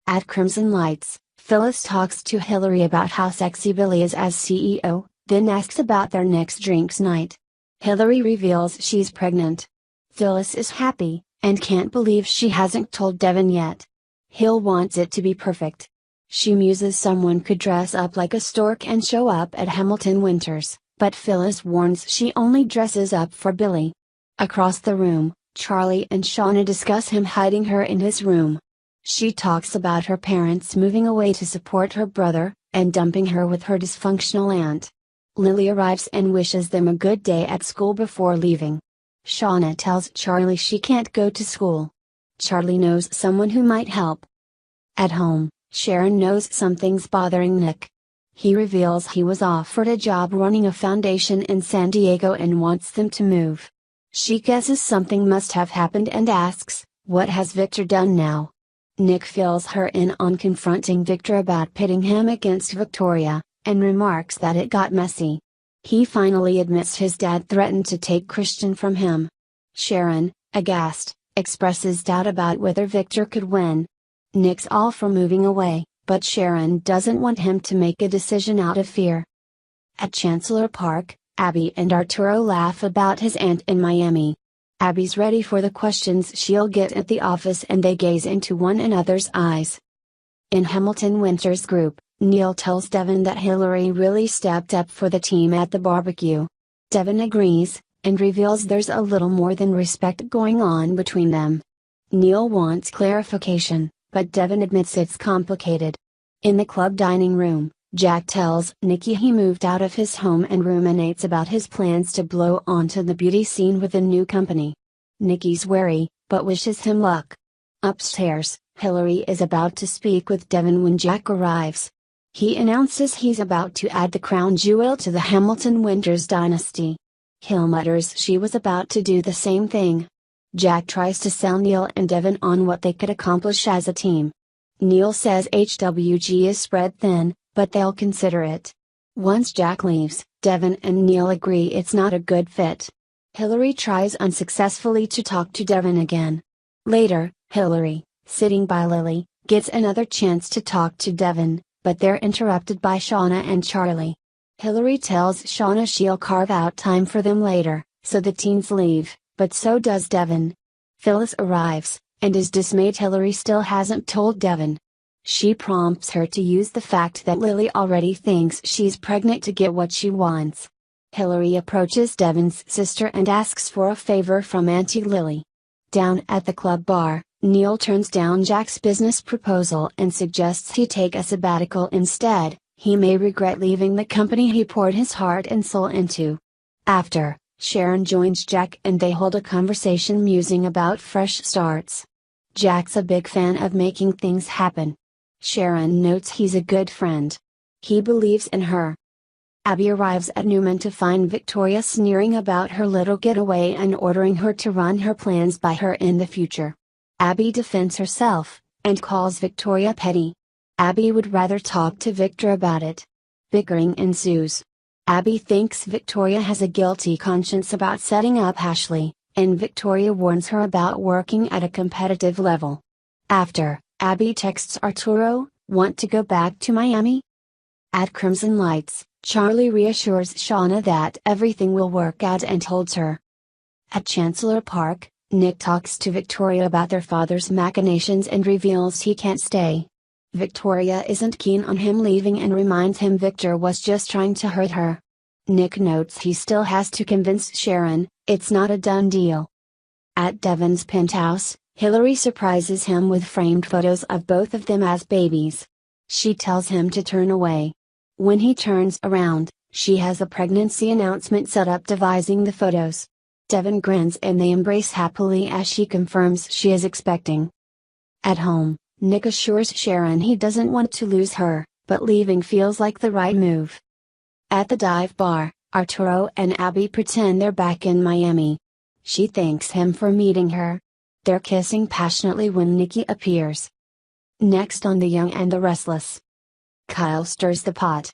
At Crimson Lights, Phyllis talks to Hillary about how sexy Billy is as CEO, then asks about their next drinks night. Hillary reveals she's pregnant. Phyllis is happy, and can't believe she hasn't told Devin yet. Hill wants it to be perfect. She muses someone could dress up like a stork and show up at Hamilton Winters, but Phyllis warns she only dresses up for Billy. Across the room, Charlie and Shauna discuss him hiding her in his room. She talks about her parents moving away to support her brother, and dumping her with her dysfunctional aunt. Lily arrives and wishes them a good day at school before leaving. Shauna tells Charlie she can't go to school. Charlie knows someone who might help. At home, Sharon knows something's bothering Nick. He reveals he was offered a job running a foundation in San Diego and wants them to move. She guesses something must have happened and asks, what has Victor done now? Nick fills her in on confronting Victor about pitting him against Victoria, and remarks that it got messy. He finally admits his dad threatened to take Christian from him. Sharon, aghast, expresses doubt about whether Victor could win. Nick's all for moving away, but Sharon doesn't want him to make a decision out of fear. At Chancellor Park, Abby and Arturo laugh about his aunt in Miami. Abby's ready for the questions she'll get at the office and they gaze into one another's eyes. In Hamilton Winters' group, Neil tells Devin that Hillary really stepped up for the team at the barbecue. Devin agrees, and reveals there's a little more than respect going on between them. Neil wants clarification, but Devin admits it's complicated. In the club dining room, Jack tells Nikki he moved out of his home and ruminates about his plans to blow onto the beauty scene with a new company. Nikki's wary, but wishes him luck. Upstairs, Hillary is about to speak with Devin when Jack arrives. He announces he's about to add the crown jewel to the Hamilton Winters dynasty. Hill mutters she was about to do the same thing. Jack tries to sell Neil and Devin on what they could accomplish as a team. Neil says HWG is spread thin, but they'll consider it. Once Jack leaves, Devin and Neil agree it's not a good fit. Hillary tries unsuccessfully to talk to Devin again. Later, Hillary, sitting by Lily, gets another chance to talk to Devin, but they're interrupted by Shauna and Charlie. Hillary tells Shauna she'll carve out time for them later, so the teens leave, but so does Devin. Phyllis arrives, and is dismayed Hillary still hasn't told Devin. She prompts her to use the fact that Lily already thinks she's pregnant to get what she wants. Hillary approaches Devin's sister and asks for a favor from Auntie Lily. Down at the club bar, Neil turns down Jack's business proposal and suggests he take a sabbatical instead. He may regret leaving the company he poured his heart and soul into. After, Sharon joins Jack and they hold a conversation musing about fresh starts. Jack's a big fan of making things happen. Sharon notes he's a good friend. He believes in her. Abby arrives at Newman to find Victoria sneering about her little getaway and ordering her to run her plans by her in the future. Abby defends herself, and calls Victoria petty. Abby would rather talk to Victor about it. Bickering ensues. Abby thinks Victoria has a guilty conscience about setting up Ashley, and Victoria warns her about working at a competitive level. After, Abby texts Arturo, "Want to go back to Miami?" At Crimson Lights, Charlie reassures Shauna that everything will work out and holds her. At Chancellor Park, Nick talks to Victoria about their father's machinations and reveals he can't stay. Victoria isn't keen on him leaving and reminds him Victor was just trying to hurt her. Nick notes he still has to convince Sharon, it's not a done deal. At Devin's penthouse, Hillary surprises him with framed photos of both of them as babies. She tells him to turn away. When he turns around, she has a pregnancy announcement set up devising the photos. Devin grins and they embrace happily as she confirms she is expecting. At home, Nick assures Sharon he doesn't want to lose her, but leaving feels like the right move. At the dive bar, Arturo and Abby pretend they're back in Miami. She thanks him for meeting her. They're kissing passionately when Nikki appears. Next on The Young and the Restless. Kyle stirs the pot.